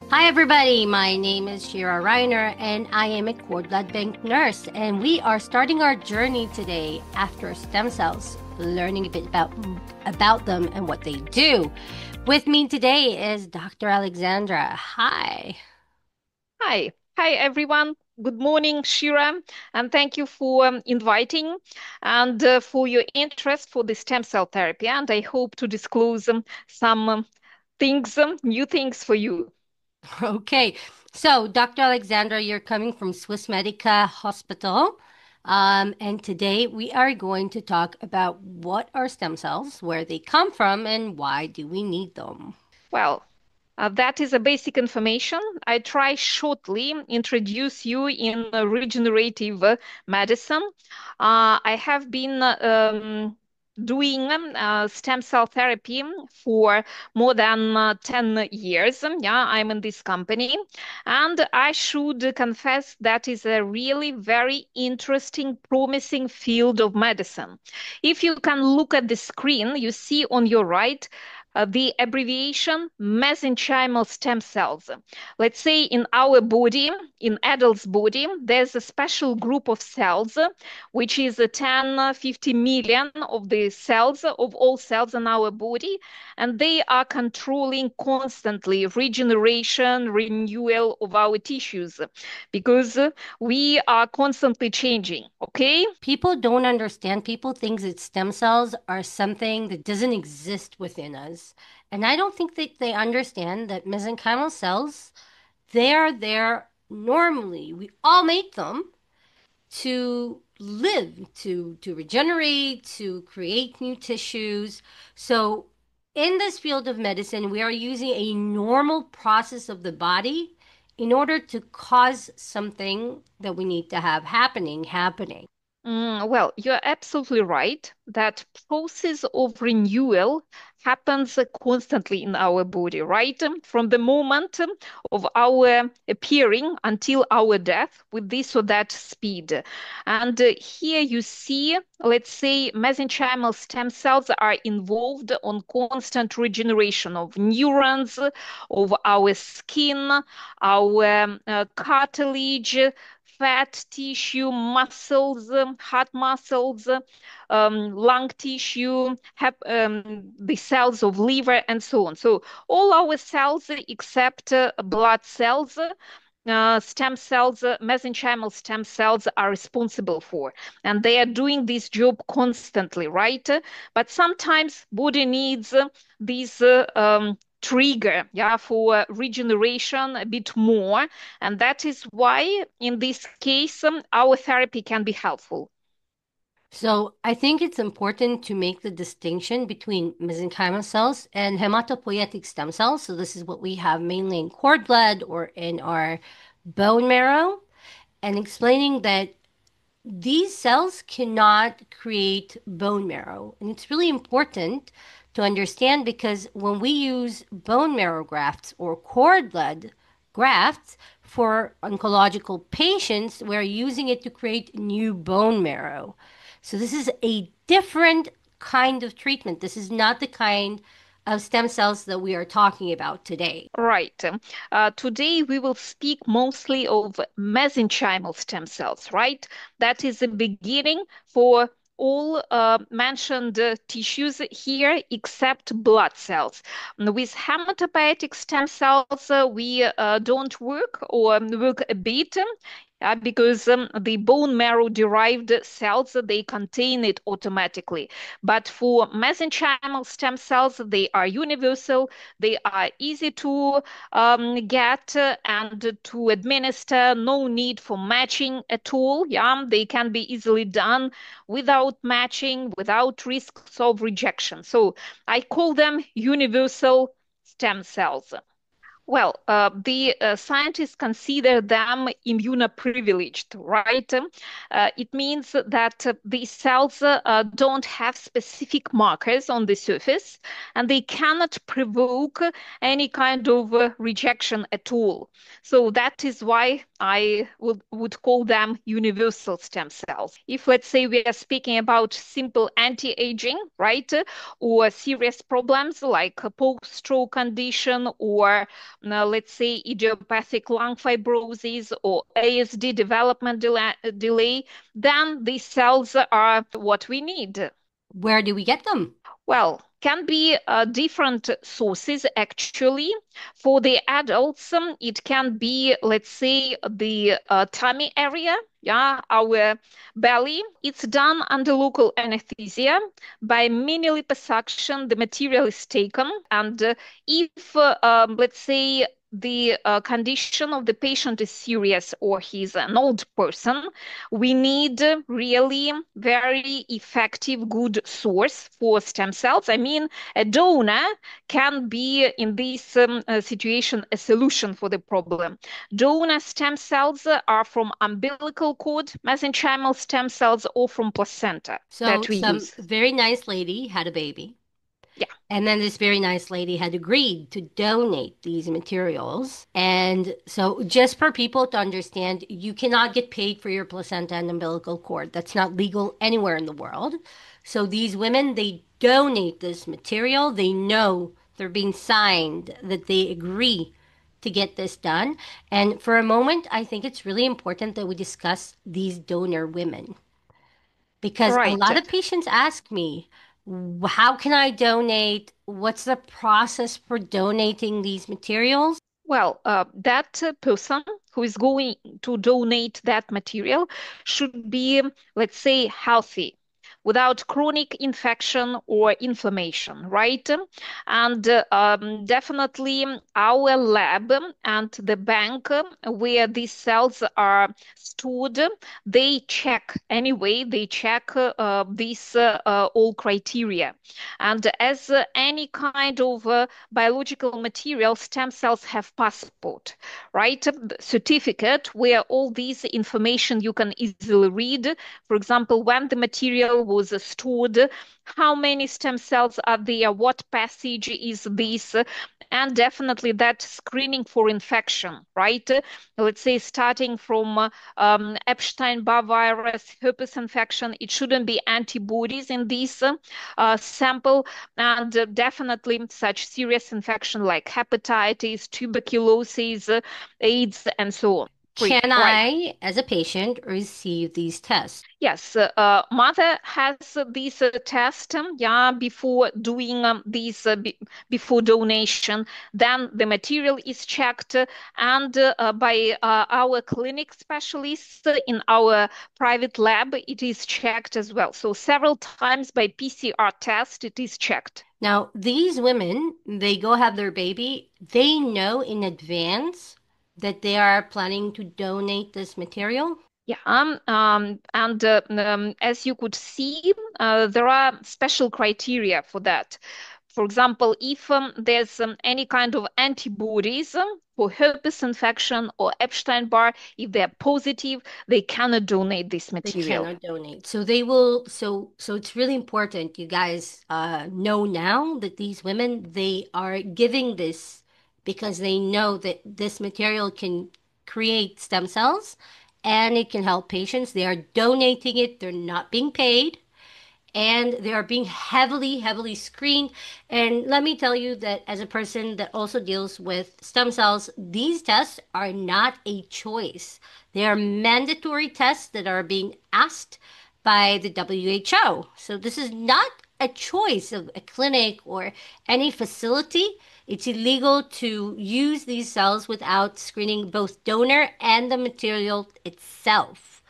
Hi, everybody. My name is Shira Reiner, and I am a cord blood bank nurse. And we are starting our journey today after stem cells, learning a bit about them and what they do. With me today is Dr. Alexandra. Hi. Hi. Hi, everyone. Good morning, Shira, and thank you for inviting and for your interest for the stem cell therapy. And I hope to disclose some things, new things for you. Okay. So, Dr. Alexandra, you're coming from Swiss Medica Hospital. And today we are going to talk about what are stem cells, where they come from, and why do we need them. Well, that is a basic information. I try shortly introduce you in regenerative medicine. I have been doing stem cell therapy for more than 10 years. Yeah, I'm in this company. And I should confess that is a really very interesting, promising field of medicine. If you can look at the screen, you see on your right the abbreviation mesenchymal stem cells. Let's say in our body, in adult's body, there's a special group of cells, which is 10, 50 million of the cells, of all cells in our body, and they are controlling constantly regeneration, renewal of our tissues, because we are constantly changing, okay? People don't understand. People think that stem cells are something that doesn't exist within us. And I don't think that they understand that mesenchymal cells, they are there normally. We all make them to live, to regenerate, to create new tissues. So in this field of medicine, we are using a normal process of the body in order to cause something that we need to have happening. Well, you're absolutely right. That process of renewal happens constantly in our body, right? From the moment of our appearing until our death with this or that speed. And here you see, let's say, mesenchymal stem cells are involved on constant regeneration of neurons, of our skin, our cartilage, fat tissue, muscles, heart muscles, lung tissue, the cells of liver, and so on. So all our cells except blood cells, stem cells, mesenchymal stem cells are responsible for, and they are doing this job constantly, right? But sometimes body needs these trigger, yeah, for regeneration a bit more, and that is why in this case our therapy can be helpful. So I think it's important to make the distinction between mesenchymal cells and hematopoietic stem cells. So this is what we have mainly in cord blood or in our bone marrow, and explaining that these cells cannot create bone marrow. And it's really important to understand because when we use bone marrow grafts or cord blood grafts for oncological patients, we're using it to create new bone marrow. So this is a different kind of treatment. This is not the kind of stem cells that we are talking about today. Right. Today we will speak mostly of mesenchymal stem cells, right? That is the beginning for all mentioned tissues here except blood cells. With hematopoietic stem cells, we don't work or work a bit. Because the bone marrow derived cells, they contain it automatically. But for mesenchymal stem cells, they are universal, they are easy to get and to administer, no need for matching at all. Yeah, they can be easily done without matching, without risks of rejection. So I call them universal stem cells. Well, the scientists consider them immunoprivileged, right? It means that these cells don't have specific markers on the surface and they cannot provoke any kind of rejection at all. So that is why I would call them universal stem cells. If, let's say, we are speaking about simple anti-aging, right? Or serious problems like a post-stroke condition or let's say, idiopathic lung fibrosis or ASD development delay, then these cells are what we need. Where do we get them? Well, can be different sources actually. For the adults, it can be, let's say, the tummy area, yeah, our belly. It's done under local anesthesia. By mini liposuction, the material is taken, and if, let's say, the condition of the patient is serious or he's an old person, we need really very effective, good source for stem cells. I mean, a donor can be in this situation a solution for the problem. Donor stem cells are from umbilical cord, mesenchymal stem cells, or from placenta So that we some use. very nice lady had a baby. Yeah, And then this very nice lady had agreed to donate these materials. And so, just for people to understand, you cannot get paid for your placenta and umbilical cord. That's not legal anywhere in the world. So, these women, they donate this material. They know they're being signed, that they agree to get this done. And for a moment, I think it's really important that we discuss these donor women because a right. lot of patients ask me, how can I donate? What's the process for donating these materials? Well, that person who is going to donate that material should be, let's say, healthy, without chronic infection or inflammation, right? And definitely our lab and the bank where these cells are stored, they check anyway, they check these all criteria. And as any kind of biological material, stem cells have passport, right? Certificate where all these information you can easily read. For example, when the material was stored, how many stem cells are there, what passage is this, and definitely that screening for infection, right? Let's say starting from Epstein-Barr virus, herpes infection, it shouldn't be antibodies in this sample, and definitely such serious infection like hepatitis, tuberculosis, AIDS, and so on. Free, Can right? I, as a patient, receive these tests? Yes, mother has this test, yeah, before doing before donation. Then the material is checked, and by our clinic specialists in our private lab, it is checked as well. So several times by PCR test, it is checked. Now, these women, they go have their baby. They know in advance that they are planning to donate this material. Yeah, and as you could see, there are special criteria for that. For example, if there's any kind of antibodies for herpes infection or Epstein-Barr, if they're positive, they cannot donate this They material. cannot donate. So they will, so it's really important you guys know now that these women, they are giving this because they know that this material can create stem cells and it can help patients. They are donating it, they're not being paid and they are being heavily, heavily screened. And let me tell you that as a person that also deals with stem cells, these tests are not a choice. They are mandatory tests that are being asked by the WHO. So this is not a choice of a clinic or any facility. It's illegal to use these cells without screening both donor and the material itself.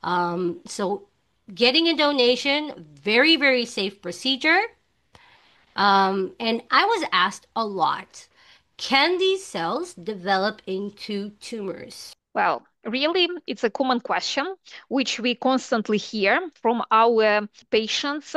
So getting a donation, very, very safe procedure. And I was asked a lot, can these cells develop into tumors? Well, really, it's a common question which we constantly hear from our patients.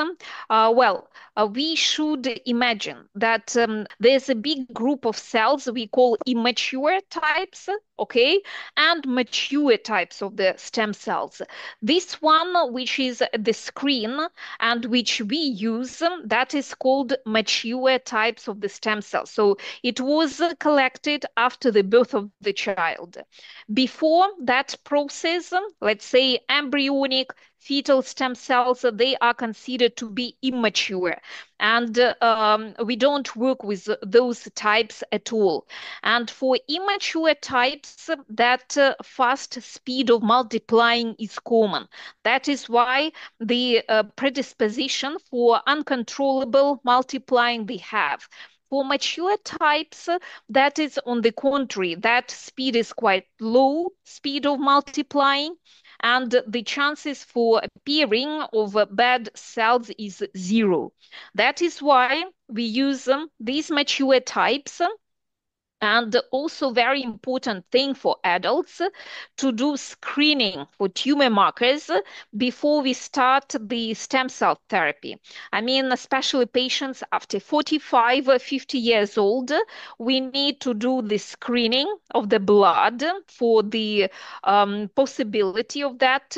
We should imagine that there's a big group of cells we call immature types, okay, and mature types of the stem cells. This one, which is the screen and which we use, that is called mature types of the stem cells. So it was collected after the birth of the child. Before that process, let's say embryonic fetal stem cells, they are considered to be immature. And we don't work with those types at all. And for immature types, that fast speed of multiplying is common. That is why the predisposition for uncontrollable multiplying they have. For mature types, that is on the contrary, that speed is quite low, speed of multiplying, and the chances for appearing of bad cells is zero. That is why we use these mature types, and also very important thing for adults to do screening for tumor markers before we start the stem cell therapy. I mean, especially patients after 45 or 50 years old, we need to do the screening of the blood for the possibility of that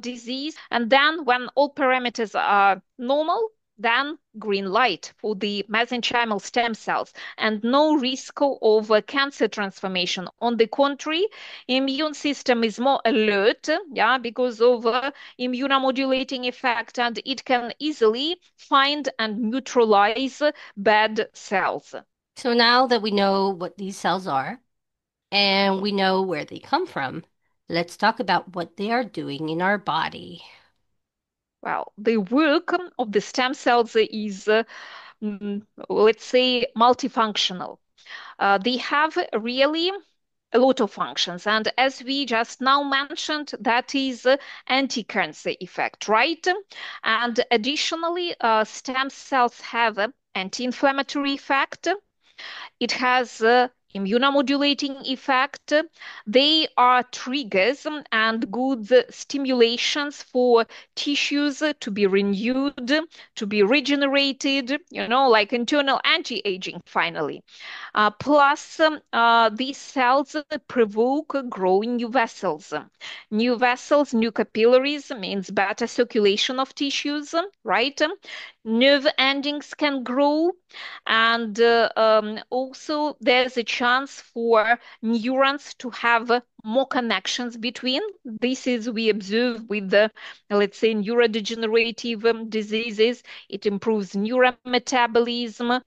disease. And then when all parameters are normal, then green light for the mesenchymal stem cells and no risk of cancer transformation. On the contrary, immune system is more alert, yeah, because of immunomodulating effect, and it can easily find and neutralize bad cells. So now that we know what these cells are and we know where they come from, let's talk about what they are doing in our body. Well, the work of the stem cells is, let's say, multifunctional. They have really a lot of functions. And as we just now mentioned, that is anti-cancer effect, right? And additionally, stem cells have an anti-inflammatory effect. It has immunomodulating effect. They are triggers and good stimulations for tissues to be renewed, to be regenerated, like internal anti-aging finally. Plus, these cells provoke growing new vessels. New vessels, new capillaries means better circulation of tissues, right? Nerve endings can grow, and also there's a chance for neurons to have more connections between. This is we observe with the, let's say, neurodegenerative diseases. It improves neurometabolism,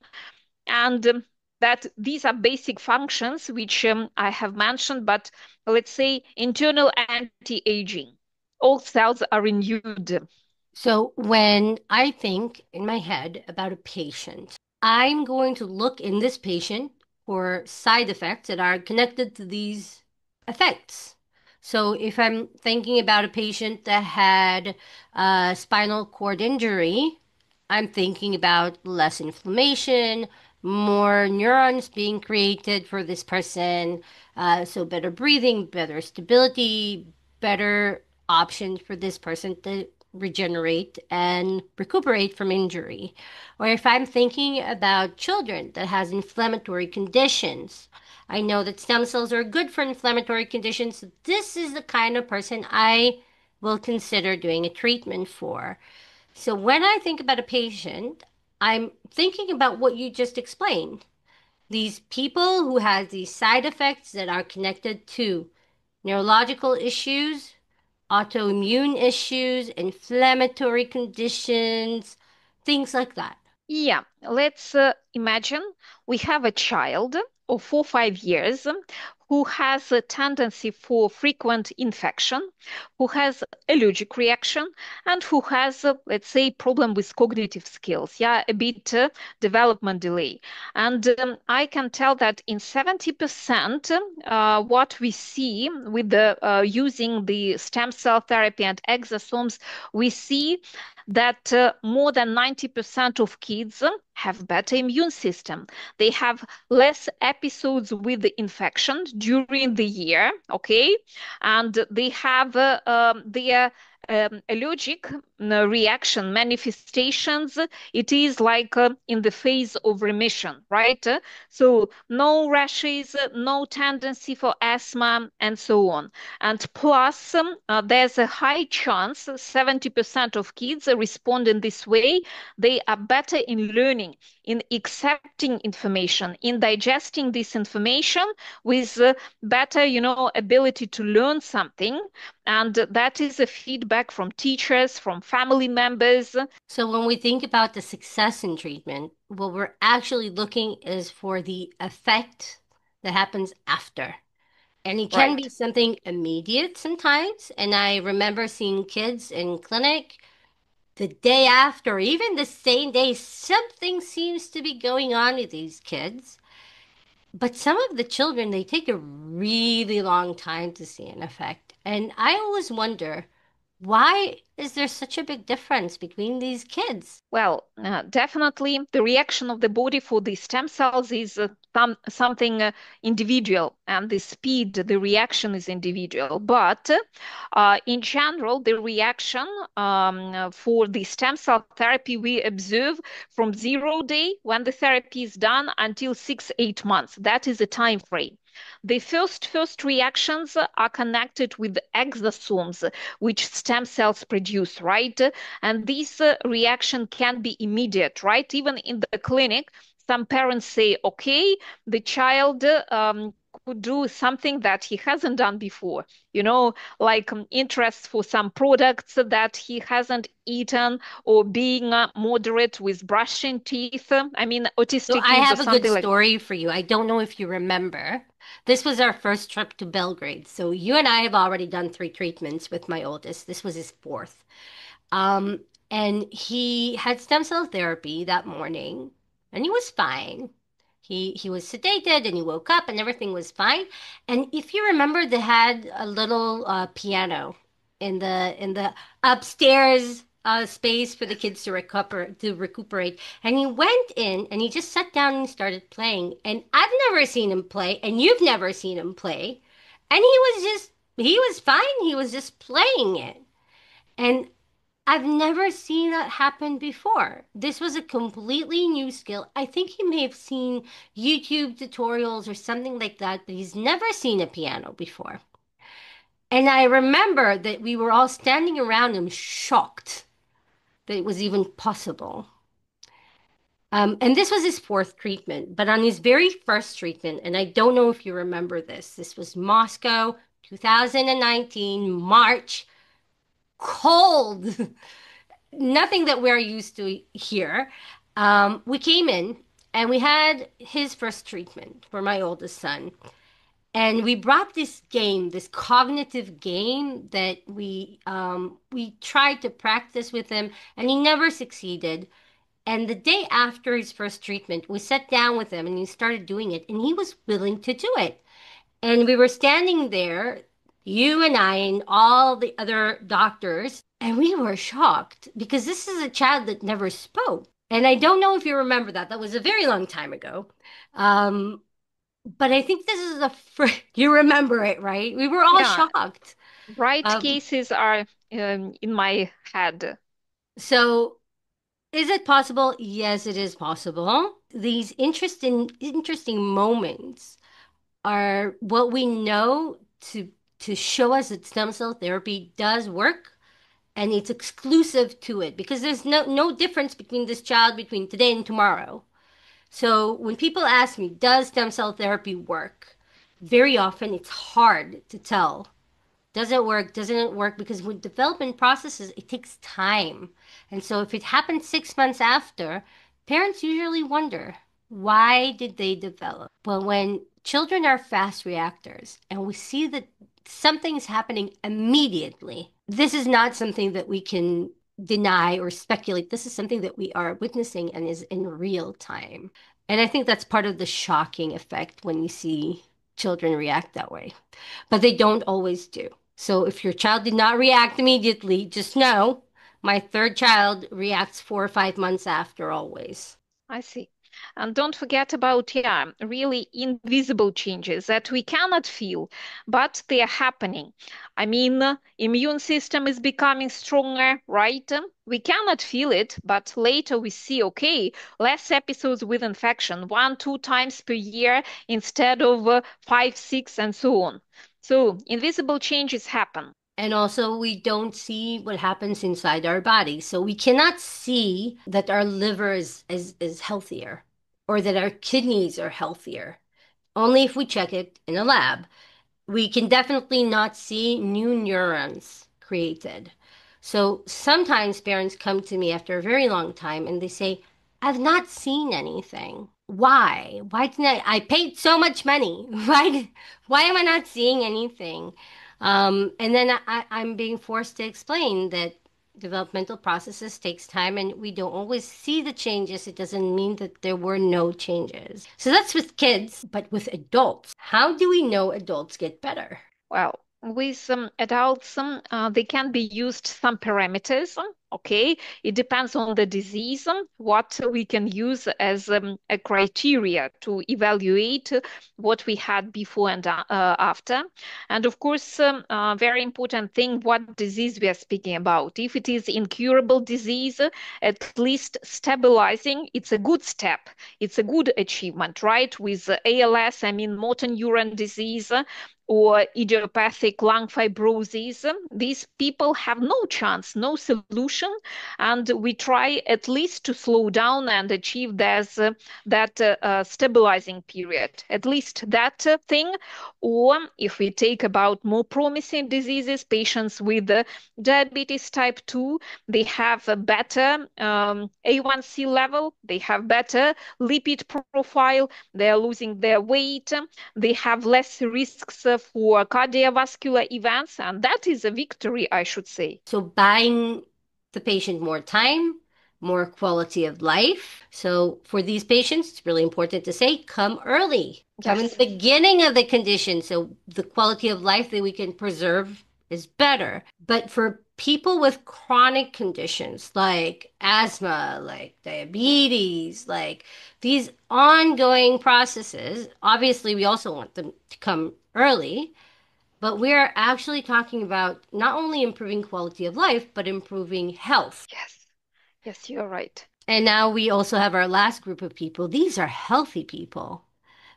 and that these are basic functions which I have mentioned, but let's say internal anti-aging. All cells are renewed. So when I think in my head about a patient, I'm going to look in this patient for side effects that are connected to these effects. So if I'm thinking about a patient that had a spinal cord injury, I'm thinking about less inflammation, more neurons being created for this person, so better breathing, better stability, better options for this person to regenerate and recuperate from injury. Or if I'm thinking about children that has inflammatory conditions, I know that stem cells are good for inflammatory conditions. This is the kind of person I will consider doing a treatment for. So when I think about a patient, I'm thinking about what you just explained. These people who have these side effects that are connected to neurological issues, autoimmune issues, inflammatory conditions, things like that. Yeah, let's imagine we have a child of 4 or 5 years who has a tendency for frequent infection, who has allergic reaction, and who has, let's say, problem with cognitive skills. Yeah, a bit development delay. And I can tell that in 70%, what we see with the using the stem cell therapy and exosomes, we see that more than 90% of kids have better immune system. They have less episodes with the infection during the year, okay? And they have their allergic reaction manifestations, it is like in the phase of remission, right? So no rashes, no tendency for asthma, and so on. And plus, there's a high chance 70% of kids respond in this way. They are better in learning, in accepting information, in digesting this information with better, ability to learn something. And that is a feedback from teachers, from family members. So when we think about the success in treatment, what we're actually looking is for the effect that happens after. And it can be Right. something immediate sometimes. And I remember seeing kids in clinic the day after, even the same day, something seems to be going on with these kids. But some of the children, they take a really long time to see an effect. And I always wonder, why is there such a big difference between these kids? Well, definitely the reaction of the body for the stem cells is something individual, and the speed, the reaction is individual. But in general, the reaction for the stem cell therapy we observe from 0 day when the therapy is done until 6, 8 months. That is a time frame. The first reactions are connected with the exosomes which stem cells produce, right? And this reaction can be immediate, right? Even in the clinic, some parents say, okay, the child could do something that he hasn't done before, like interest for some products that he hasn't eaten, or being moderate with brushing teeth. I mean, So autistic I kids or have a good something like. story for you. I don't know if you remember. This was our first trip to Belgrade. So you and I have already done 3 treatments with my oldest. This was his fourth. Um, and he had stem cell therapy that morning, and he was fine. He was sedated and he woke up and everything was fine. And if you remember, they had a little piano in the upstairs space for the kids to recuperate. And he went in and he just sat down and started playing. And I've never seen him play, and you've never seen him play. And he was fine. He was just playing it. And I've never seen that happen before. This was a completely new skill. I think he may have seen YouTube tutorials or something like that, but he's never seen a piano before. And I remember that we were all standing around him shocked that it was even possible. And this was his fourth treatment, but on his very first treatment, and I don't know if you remember this, this was Moscow, 2019, March, cold. Nothing that we're used to here. We came in and we had his first treatment for my oldest son. And we brought this game, this cognitive game that we tried to practice with him, and he never succeeded. And the day after his first treatment, we sat down with him and he started doing it, and he was willing to do it. And we were standing there, you and I, and all the other doctors, and we were shocked because this is a child that never spoke. And I don't know if you remember that. That was a very long time ago. Um, but I think this is the first, you remember it, right? We were all Yeah, shocked. right Um, cases are in my head. so is it possible? Yes, it is possible. These interesting moments are what we know to show us that stem cell therapy does work, and it's exclusive to it because there's no difference between this child between today and tomorrow. So when people ask me, does stem cell therapy work? Very often it's hard to tell. Does it work? Doesn't it work? Because with development processes, it takes time. And so if it happens 6 months after, parents usually wonder, why did they develop? Well, when children are fast reactors and we see that something's happening immediately, this is not something that we can deny or speculate. This is something that we are witnessing and is in real time. And I think that's part of the shocking effect when you see children react that way. But they don't always do. So if your child did not react immediately, just know my third child reacts 4 or 5 months after always. I see. And don't forget about, yeah, really invisible changes that we cannot feel, but they are happening. I mean, immune system is becoming stronger, right? We cannot feel it, but later we see, okay, less episodes with infection, one, two times per year instead of five, six, and so on. So invisible changes happen. And also, we don't see what happens inside our body. So we cannot see that our liver is healthier or that our kidneys are healthier. Only if we check it in a lab. We can definitely not see new neurons created. So sometimes parents come to me after a very long time and they say, I've not seen anything. Why? Why didn't I paid so much money. Why am I not seeing anything? And then I'm being forced to explain that developmental processes takes time and we don't always see the changes. It doesn't mean that there were no changes. So that's with kids, but with adults, how do we know adults get better? Well, with some adults, they can be used some parameters. Okay, it depends on the disease, what we can use as a criteria to evaluate what we had before and after. And of course, very important thing, what disease we are speaking about. If it is incurable disease, at least stabilizing, it's a good step. It's a good achievement, right? With ALS, I mean motor neuron disease, or idiopathic lung fibrosis, these people have no chance, no solution, and we try at least to slow down and achieve that stabilizing period, at least that thing. Or if we take about more promising diseases, patients with diabetes type 2, they have a better A1C level, they have better lipid profile, they are losing their weight, they have less risks for cardiovascular events, and that is a victory, I should say. So buying the patient more time, more quality of life. So for these patients, it's really important to say, come early. Come in the Yes. beginning of the condition so the quality of life that we can preserve is better. But for people with chronic conditions like asthma, like diabetes, like these ongoing processes, obviously we also want them to come early. But we're actually talking about not only improving quality of life, but improving health. Yes. Yes, you're right. And now we also have our last group of people. These are healthy people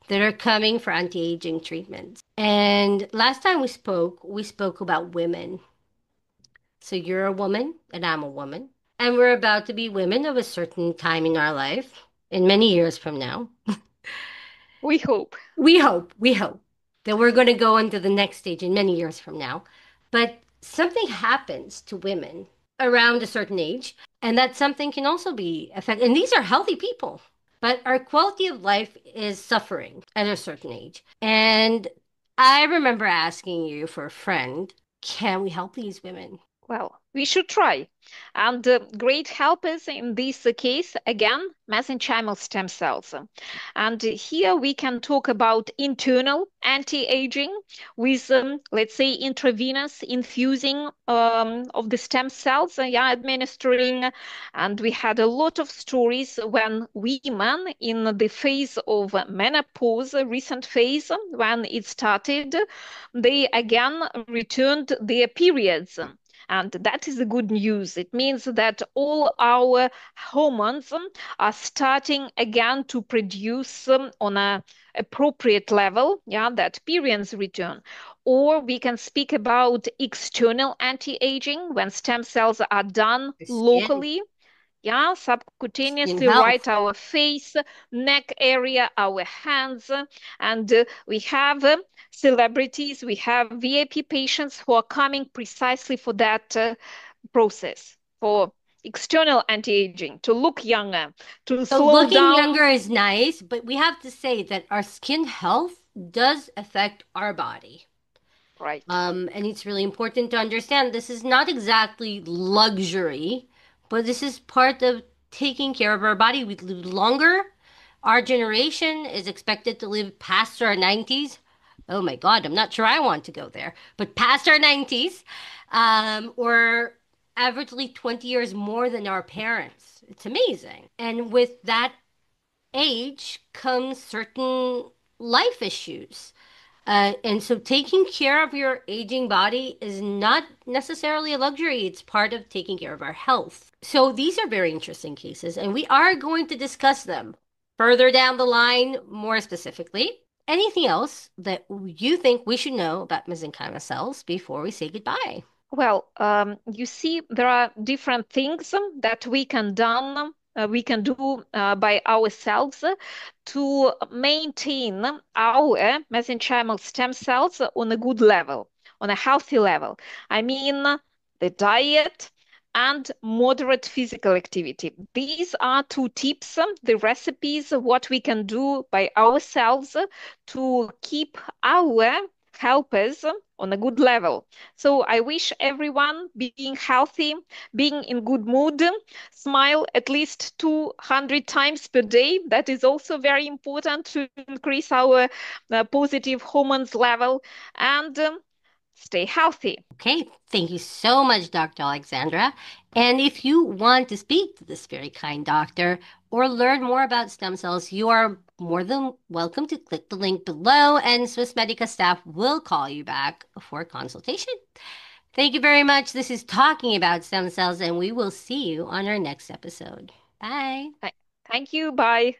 that are coming for anti-aging treatments. And last time we spoke about women. So you're a woman and I'm a woman. And we're about to be women of a certain time in our life, in many years from now. We hope. We hope that we're going to go into the next stage in many years from now. But something happens to women around a certain age, and that something can also be affected. And these are healthy people, but our quality of life is suffering at a certain age. And I remember asking you for a friend, can we help these women? Well, we should try. And great helpers in this case, again, mesenchymal stem cells. And here we can talk about internal anti-aging with, let's say, intravenous infusing of the stem cells, yeah, administering. And we had a lot of stories when women in the phase of menopause, recent phase, when it started, they again returned their periods. And that is the good news. It means that all our hormones are starting again to produce on a appropriate level, yeah, that periods return. Or we can speak about external anti-aging when stem cells are done The skin, locally, yeah, skin subcutaneously, right? health. Our face, neck area, our hands. And we have celebrities, we have VIP patients who are coming precisely for that process, for external anti-aging, to look younger, to So slow looking down, younger is nice, but we have to say that our skin health does affect our body. right? And it's really important to understand this is not exactly luxury, but this is part of taking care of our body. We live longer. Our generation is expected to live past our 90s. Oh my God, I'm not sure I want to go there, but past our 90s, or averagely 20 years more than our parents. It's amazing. And with that age comes certain life issues. And so taking care of your aging body is not necessarily a luxury. It's part of taking care of our health. So these are very interesting cases, and we are going to discuss them further down the line more specifically. Anything else that you think we should know about mesenchymal cells before we say goodbye? Well, you see, there are different things that we can do by ourselves to maintain our mesenchymal stem cells on a good level, on a healthy level. I mean, the diet and moderate physical activity. These are two tips, the recipes, what we can do by ourselves to keep our helpers on a good level. So I wish everyone being healthy, being in good mood, smile at least 200 times per day. That is also very important to increase our positive hormones level and stay healthy. Okay, thank you so much, Dr. Alexandra. And if you want to speak to this very kind doctor or learn more about stem cells, you are more than welcome to click the link below, and Swiss Medica staff will call you back for a consultation. Thank you very much. This is Talking About Stem Cells, and we will see you on our next episode. Bye. Thank you. Bye.